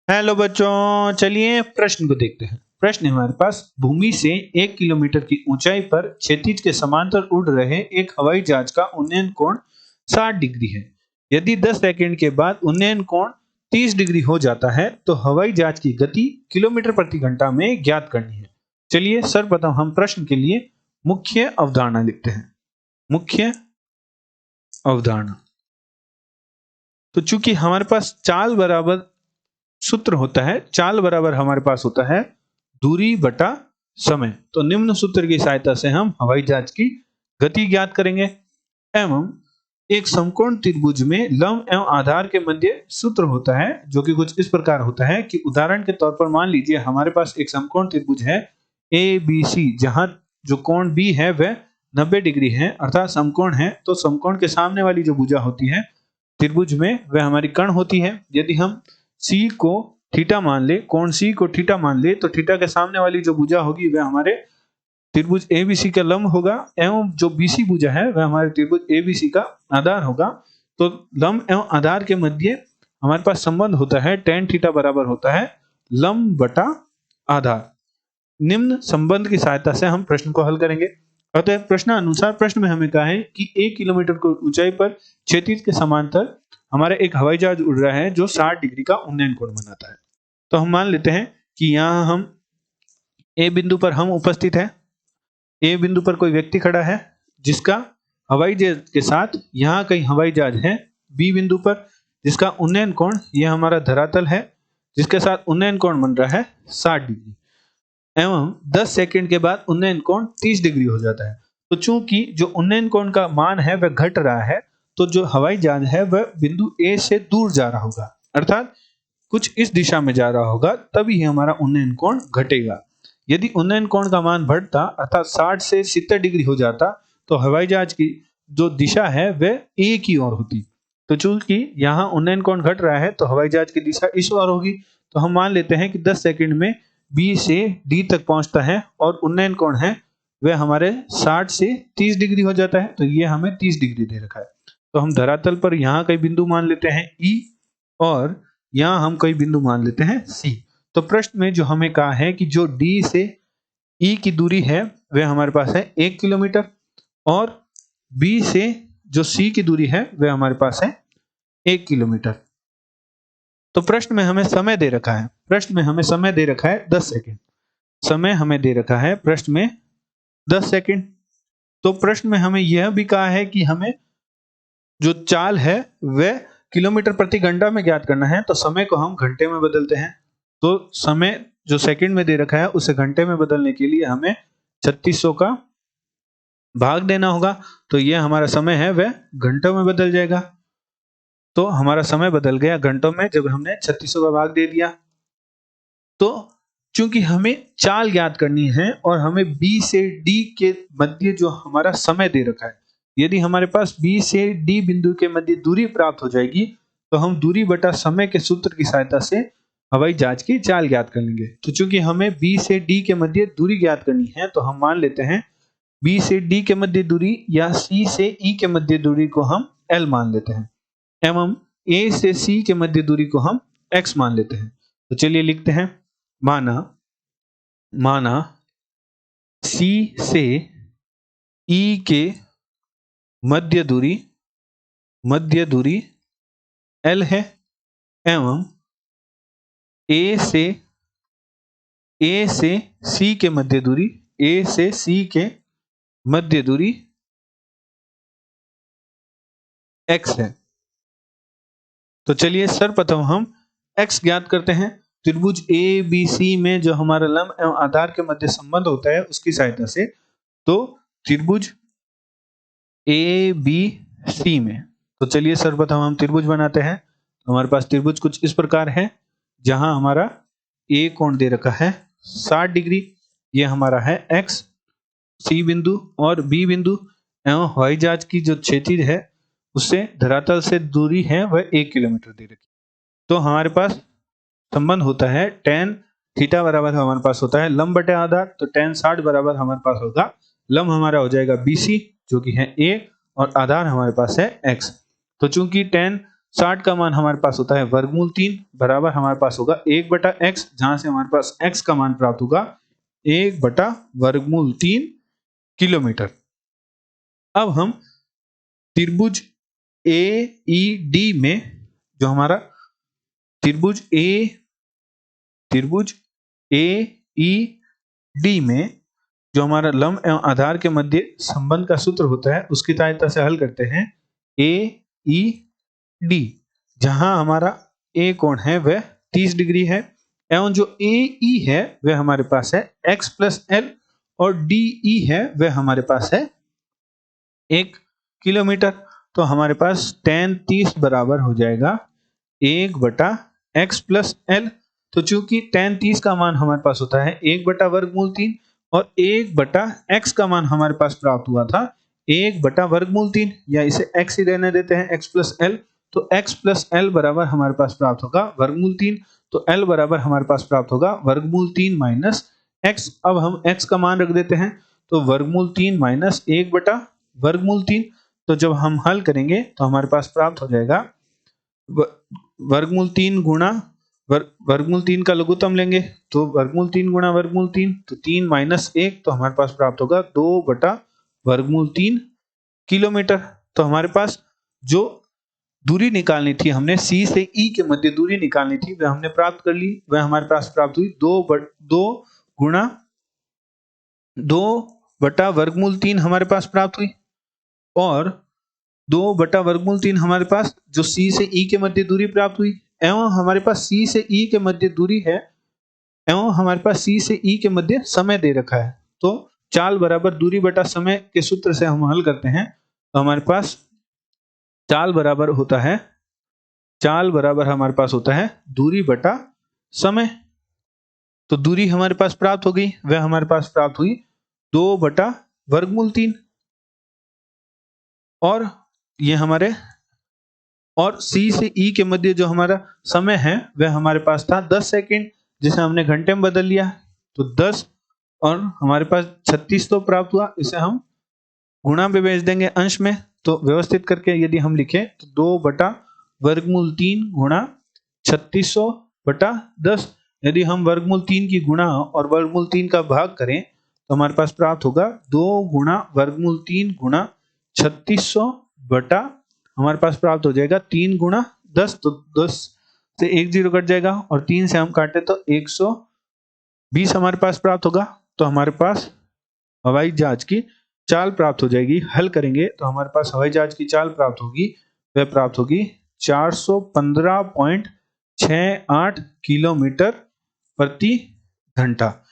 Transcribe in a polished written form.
Hello बच्चों, चलिए प्रश्न को देखते हैं। प्रश्न है हमारे पास, भूमि से 1 किलोमीटर की ऊंचाई पर क्षैतिज के समांतर उड़ रहे एक हवाई जहाज का उन्नयन कोण 60 डिग्री है। यदि 10 सेकंड के बाद उन्नयन कोण 30 डिग्री हो जाता है तो हवाई जहाज की गति किलोमीटर प्रति घंटा में ज्ञात करनी है। चलिए सर्वप्रथम हम प्रश्न के लिए मुख्य अवधारणा लिखते हैं। मुख्य अवधारणा, तो चूंकि हमारे पास चाल बराबर सूत्र होता है, चाल बराबर हमारे पास होता है दूरी बटा समय, तो निम्न सूत्र की सहायता से हम हवाई जहाज की गति ज्ञात करेंगे। एवं एक समकोण त्रिभुज में लंब एवं आधार के मध्य सूत्र होता है जो कि कुछ इस प्रकार होता है कि उदाहरण के तौर पर मान लीजिए हमारे पास एक समकोण त्रिभुज है ए बी सी, जहां जो कोण बी है वह 90 डिग्री है, अर्थात समकोण है। तो समकोण के सामने वाली जो भुजा होती है त्रिभुज में वह हमारी कर्ण होती है। यदि हम सी को थीटा मान ले, कोण सी को थीटा मान ले, तो थीटा के सामने वाली जो भुजा होगी वह हमारे त्रिभुज एबीसी का लंब होगा एवं जो बीसी भुजा है वह हमारे त्रिभुज एबीसी का आधार होगा। तो लंब एवं आधार के मध्य हमारे पास संबंध होता है tan थीटा बराबर होता है लंब बटा आधार। निम्न संबंध की सहायता से हम प्रश्न को हल करेंगे। अतः प्रश्न अनुसार प्रश्न में हमें कहा है कि 1 किलोमीटर की ऊंचाई पर क्षैतिज के समांतर हमारा एक हवाई जहाज उड़ रहा है जो 60 डिग्री का उन्नयन कोण बनाता है। तो हम मान लेते हैं कि यहाँ हम ए बिंदु पर हम उपस्थित है। ए बिंदु पर कोई व्यक्ति खड़ा है जिसका हवाई जहाज के साथ यहाँ कहीं हवाई जहाज है। बी बिंदु पर जिसका उन्नयन कोण, यह हमारा धरातल है जिसके साथ उन्नयन कोण बन रहा है 60 डिग्री एवं 10 सेकंड के बाद उन्नयन कोण 30 डिग्री हो जाता है। तो चूंकि जो उन्नयन कोण का मान है वह घट रहा है, तो जो हवाई जहाज है वह बिंदु ए से दूर जा रहा होगा, अर्थात कुछ इस दिशा में जा रहा होगा, तभी हमारा उन्नयन कोण घटेगा। यदि उन्नयन कोण का मान बढ़ता अर्थात 60 से 70 डिग्री हो जाता तो हवाई जहाज की जो दिशा है वह ए की ओर होती। तो चूंकि यहाँ उन्नयन कोण घट रहा है तो हवाई जहाज की दिशा इस ओर होगी। तो हम मान लेते हैं कि 10 सेकंड में बी से डी तक पहुंचता है और उन्नयन कोण है वह हमारे 60 से 30 डिग्री हो जाता है। तो ये हमें 30 डिग्री दे रखा है। तो हम धरातल पर यहाँ कई बिंदु मान लेते हैं ई और यहाँ हम कई बिंदु मान लेते हैं सी। तो प्रश्न में जो हमें कहा है कि जो डी से ई की दूरी है वह हमारे पास है 1 किलोमीटर और बी से जो सी की दूरी है वह हमारे पास है 1 किलोमीटर। तो प्रश्न में हमें समय दे रखा है, प्रश्न में हमें समय दे रखा है 10 सेकंड। समय हमें दे रखा है प्रश्न में 10 सेकंड। तो प्रश्न में हमें यह भी कहा है कि हमें जो चाल है वह किलोमीटर प्रति घंटा में ज्ञात करना है। तो समय को हम घंटे में बदलते हैं। तो समय जो सेकंड में दे रखा है उसे घंटे में बदलने के लिए हमें 3600 का भाग देना होगा। तो यह हमारा समय है वह घंटों में बदल जाएगा। तो हमारा समय बदल गया घंटों में जब हमने 3600 का भाग दे दिया। तो चूंकि हमें चाल ज्ञात करनी है और हमें बी से डी के मध्य जो हमारा समय दे रखा है, यदि हमारे पास बी से डी बिंदु के मध्य दूरी प्राप्त हो जाएगी तो हम दूरी बटा समय के सूत्र की सहायता से हवाई जहाज की चाल ज्ञात कर लेंगे। तो चूंकि हमें बी से डी के मध्य दूरी ज्ञात करनी है तो हम मान लेते हैं बी से डी के मध्य दूरी या सी से ई के मध्य दूरी को हम एल मान लेते हैं एवं ए से सी के मध्य दूरी को हम एक्स मान लेते हैं। तो चलिए लिखते हैं, माना सी से ई के मध्य दूरी एल है एवं ए से सी के मध्य दूरी एक्स है। तो चलिए सर्वप्रथम हम एक्स ज्ञात करते हैं। त्रिभुज ए बी सी में जो हमारा लंब एवं आधार के मध्य संबंध होता है उसकी सहायता से, तो त्रिभुज ए बी सी में, तो चलिए सर्वप्रथम हम त्रिभुज बनाते हैं। हमारे पास त्रिभुज कुछ इस प्रकार है जहां हमारा ए कोण दे रखा है 60 डिग्री, ये हमारा है एक्स, सी बिंदु और बी बिंदु एवं हवाई जहाज की जो क्षैतिज है उससे धरातल से दूरी है वह 1 किलोमीटर दे रखी। तो हमारे पास संबंध होता है tan थीटा बराबर हमारे पास होता है लंब बटे आधार। तो tan 60 बराबर हमारे पास होगा लंब हमारा हो जाएगा BC जो कि है A और आधार हमारे पास है X। तो चूंकि tan 60 का मान हमारे पास होता है वर्गमूल 3 बराबर हमारे पास होगा 1/x, जहां से हमारे पास x का मान प्राप्त होगा 1/वर्गमूल 3 किलोमीटर। अब हम त्रिभुज AED में जो हमारा त्रिभुज AED में जो हमारा लंब एवं आधार के मध्य संबंध का सूत्र होता है उसकी सहायता से हल करते हैं। AED, जहां हमारा A कोण है वह 30 डिग्री है एवं जो AE है वह हमारे पास है x प्लस L और DE है वह हमारे पास है 1 किलोमीटर। तो हमारे पास tan 30 बराबर हो जाएगा 1/x प्लस L। तो चूंकि tan 30 का मान हमारे पास होता है 1/वर्गमूल 3 और 1/x का मान हमारे पास प्राप्त हुआ था 1/वर्गमूल 3, या इसे x ही रहने देते हैं x प्लस L। तो x प्लस L बराबर हमारे पास प्राप्त होगा वर्गमूल 3, तो L बराबर हमारे पास प्राप्त होगा वर्गमूल 3 माइनस x। अब हम x का मान रख देते हैं, तो वर्गमूल 3 माइनस 1/वर्गमूल 3। तो जब हम हल करेंगे तो हमारे पास प्राप्त हो जाएगा वर्गमूल 3 गुणा वर्गमूल 3 का लघुत्तम लेंगे तो वर्गमूल 3 गुणा वर्गमूल 3, तो 3 माइनस 1, तो हमारे पास प्राप्त होगा 2/वर्गमूल 3 किलोमीटर। तो हमारे पास जो दूरी निकालनी थी, हमने C से E के मध्य दूरी निकालनी थी, वह हमने प्राप्त कर ली। वह हमारे पास प्राप्त हुई 2 गुणा 2/वर्गमूल 3 हमारे पास प्राप्त हुई, और 2/वर्गमूल 3 हमारे पास जो C से E के मध्य दूरी प्राप्त हुई, एवं हमारे पास C से E के मध्य दूरी है एवं हमारे पास C से E के मध्य समय दे रखा है। तो चाल बराबर दूरी बटा समय के सूत्र से हम हल करते हैं, तो हमारे पास चाल बराबर हमारे पास होता है दूरी बटा समय। तो दूरी हमारे पास प्राप्त हो गई, वह हमारे पास प्राप्त हुई 2/वर्गमूल 3, और ये हमारे और C से E के मध्य जो हमारा समय है वह हमारे पास था 10 सेकंड, जिसे हमने घंटे में बदल लिया, तो 10 और हमारे पास 36 तो प्राप्त हुआ। इसे हम गुणा में भेज देंगे अंश में, तो व्यवस्थित करके यदि हम लिखें तो 2/वर्गमूल 3 गुणा 3600/10। यदि हम वर्गमूल 3 की गुणा और वर्गमूल 3 का भाग करें तो हमारे पास प्राप्त होगा 2 गुणा वर्गमूल 3 गुणा 3600 बटा हमारे पास प्राप्त हो जाएगा 3 गुणा 10, तो 10 से 1 0 कट जाएगा और 3 से हम काटे तो 120 हमारे पास प्राप्त होगा। तो हमारे पास हवाई जहाज की चाल प्राप्त हो जाएगी। हल करेंगे तो हमारे पास हवाई जहाज की चाल प्राप्त होगी, वह प्राप्त होगी 415.68 किलोमीटर प्रति घंटा।